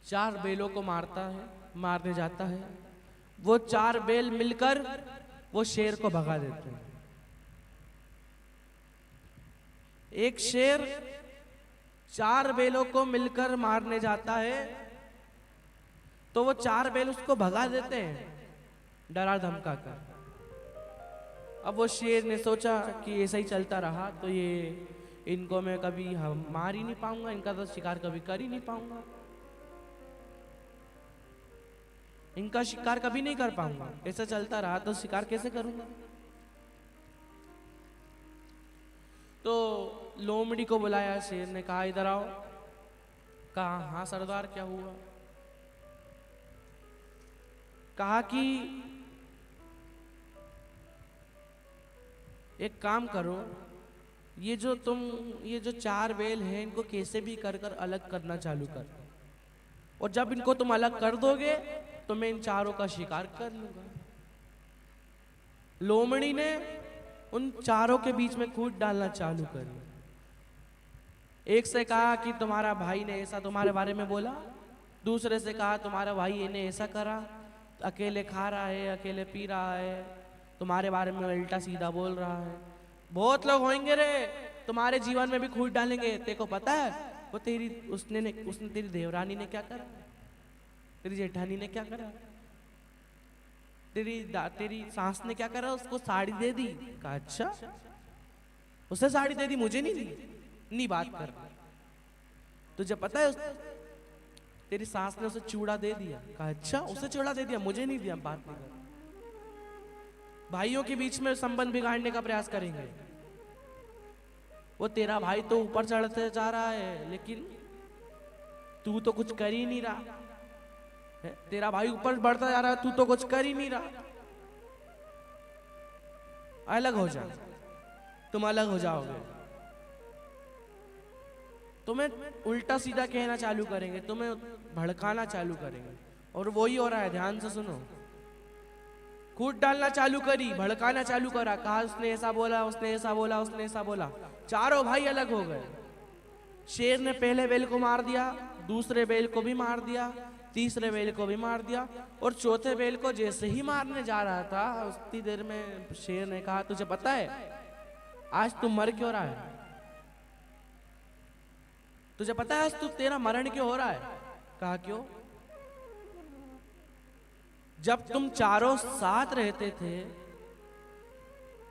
4 बैलों को मारने जाता है। वो 4 बैल मिलकर वो शेर को भगा देते हैं। एक शेर 4 बैलों को मिलकर मारने जाता है तो वो 4 बैल उसको भगा देते हैं डरा धमका कर। अब वो शेर ने सोचा कि ऐसा ही चलता रहा तो ये इनको मैं कभी मार ही नहीं पाऊंगा, इनका तो शिकार कभी कर ही नहीं पाऊंगा, इनका शिकार कभी नहीं कर पाऊंगा। ऐसा चलता रहा तो शिकार कैसे करूंगा। तो लोमड़ी को बुलाया, शेर ने कहा इधर आओ। कहा हाँ सरदार क्या हुआ। कहा कि एक काम करो, ये जो 4 बैल हैं इनको कैसे भी कर अलग करना चालू कर, और जब इनको तुम अलग कर दोगे तो मैं इन चारों का शिकार कर लूंगा। लोमड़ी ने उन चारों के बीच में कूद डालना चालू कर। एक से कहा कि तुम्हारा भाई ने ऐसा तुम्हारे बारे में बोला, दूसरे से कहा तुम्हारा भाई ने ऐसा करा, अकेले खा रहा है, अकेले पी रहा है, तुम्हारे बारे में उल्टा सीधा बोल रहा है। बहुत लोग होंगे रे तुम्हारे जीवन में भी कूद डालेंगे। तेरे को पता है वो उसने तेरी देवरानी ने क्या करा, तेरी जेठानी ने क्या करा, तेरी सास ने क्या करा, उसको साड़ी दे दी। कहा अच्छा उसे साड़ी दे दी, मुझे नहीं दी, नहीं बात कर। तुझे पता है तेरी सास ने उसे चूड़ा दे दिया। कहा अच्छा उसे चूड़ा दे दिया, मुझे नहीं दिया, बात नहीं कर। भाइयों के बीच में संबंध बिगाड़ने का प्रयास करेंगे। वो तेरा भाई तो ऊपर चढ़ते जा रहा है लेकिन तू तो कुछ कर ही नहीं रहा है। तेरा भाई ऊपर बढ़ता जा रहा है, तू तो कुछ कर ही नहीं रहा। अलग हो जा, तुम अलग हो जाओगे, तुम्हें उल्टा सीधा कहना चालू करेंगे, तुम्हें भड़काना चालू करेंगे। और वही हो रहा है, ध्यान से सुनो। कूद डालना चालू करी, भड़काना चालू करा, कहा उसने ऐसा बोला, उसने ऐसा बोला, उसने ऐसा बोला। चारों भाई अलग हो गए। शेर ने पहले बैल को मार दिया, दूसरे बैल को भी मार दिया, तीसरे बैल को भी मार दिया, और चौथे बैल को जैसे ही मारने जा रहा था उतनी देर में शेर ने कहा तुझे पता है आज तू मर क्यों रहा है, तुझे पता है आज तू तेरा मरण क्यों हो रहा है। कहा क्यों। जब तुम चारों साथ रहते थे,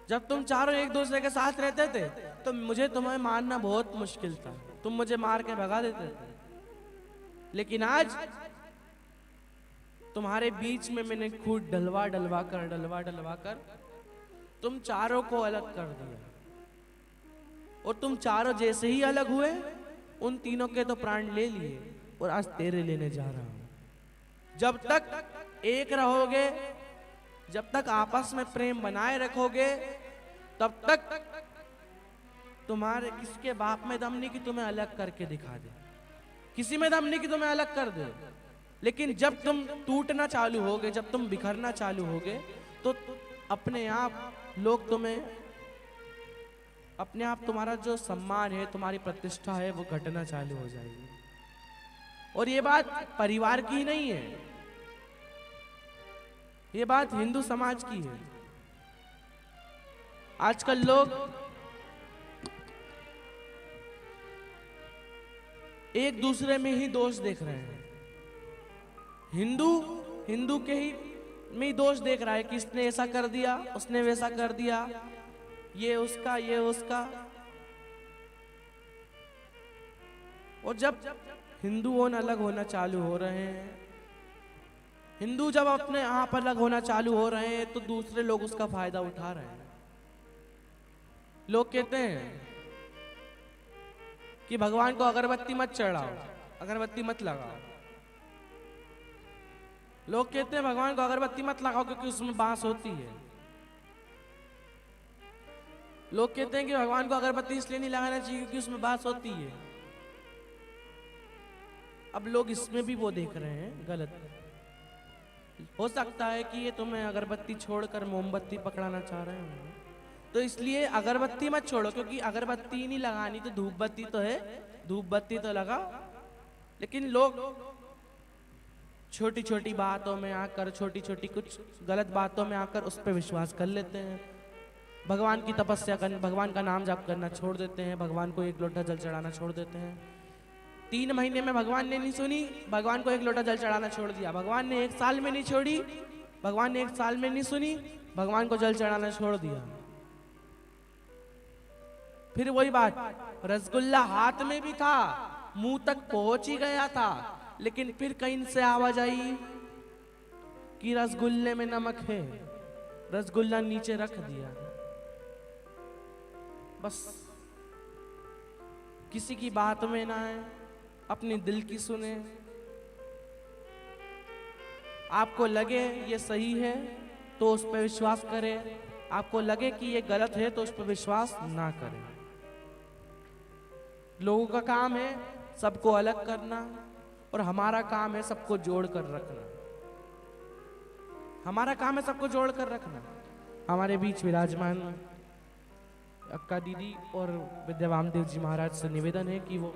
जब तुम चारों एक दूसरे के साथ रहते थे तो मुझे तुम्हें मारना बहुत मुश्किल था, तुम मुझे मार के भगा देते थे। लेकिन आज तुम्हारे बीच में मैंने खूब डलवा कर तुम चारों को अलग कर दिया, और तुम चारों जैसे ही अलग हुए उन तीनों के तो प्राण ले लिए, और आज तेरे लेने जा रहा हूं। जब तक एक रहोगे, जब तक आपस में प्रेम बनाए रखोगे, तब तक तुम्हारे किसके बाप में दम नहीं कि तुम्हें अलग करके दिखा दे, किसी में दम नहीं कि तुम्हें अलग कर दे। लेकिन जब तुम टूटना चालू होगे, जब तुम बिखरना चालू होगे, तो अपने आप लोग तुम्हें, अपने आप तुम्हारा जो सम्मान है, तुम्हारी प्रतिष्ठा है, वो घटना चालू हो जाएगी। और ये बात परिवार की नहीं है, ये बात हिंदू समाज की है। आजकल लोग एक दूसरे में ही दोष देख रहे हैं। हिंदू के ही में ही दोष देख रहा है कि इसने ऐसा कर दिया, उसने वैसा कर दिया, ये उसका। और जब हिंदू अलग होना चालू हो रहे हैं, हिंदू जब अपने आप अलग होना चालू हो रहे हैं, तो दूसरे लोग उसका फायदा उठा रहे हैं। लोग कहते हैं कि भगवान को अगरबत्ती मत चढ़ाओ, अगरबत्ती मत लगाओ। लोग कहते हैं भगवान को अगरबत्ती मत लगाओ क्योंकि उसमें बांस होती है। लोग कहते हैं कि भगवान को अगरबत्ती इसलिए नहीं लगाना चाहिए क्योंकि उसमें बांस होती है। अब लोग इसमें भी वो देख रहे हैं गलत। हो सकता है कि ये तुम्हें अगरबत्ती छोड़कर मोमबत्ती पकड़ाना चाह रहे हो, तो इसलिए अगरबत्ती मत छोड़ो, क्योंकि अगरबत्ती नहीं लगानी तो धूप बत्ती तो है, धूप बत्ती तो लगा। लेकिन लोग छोटी छोटी बातों में आकर, छोटी छोटी कुछ गलत बातों में आकर उस पर विश्वास कर लेते हैं। भगवान की तपस्या करना, भगवान का नाम जाप करना छोड़ देते हैं, भगवान को एक लोटा जल चढ़ाना छोड़ देते हैं। 3 महीने में भगवान ने नहीं सुनी, भगवान को एक लोटा जल चढ़ाना छोड़ दिया। भगवान ने 1 साल में नहीं छोड़ी, भगवान ने 1 साल में नहीं सुनी, भगवान को जल चढ़ाना छोड़ दिया। फिर वही बात, रसगुल्ला हाथ में भी था, मुंह तक पहुंच ही गया था, लेकिन फिर कहीं से आवाज आई कि रसगुल्ले में नमक है, रसगुल्ला नीचे रख दिया। बस किसी की बात में ना आए, अपने दिल की सुने। आपको लगे ये सही है तो उस पर विश्वास करें, आपको लगे कि ये गलत है तो उस पर विश्वास ना करें। लोगों का काम है सबको अलग करना, और हमारा काम है सबको जोड़ कर रखना। हमारा काम है सबको जोड़ कर रखना। हमारे बीच विराजमान अक्का दीदी और विद्या वामदेव जी महाराज से निवेदन है कि वो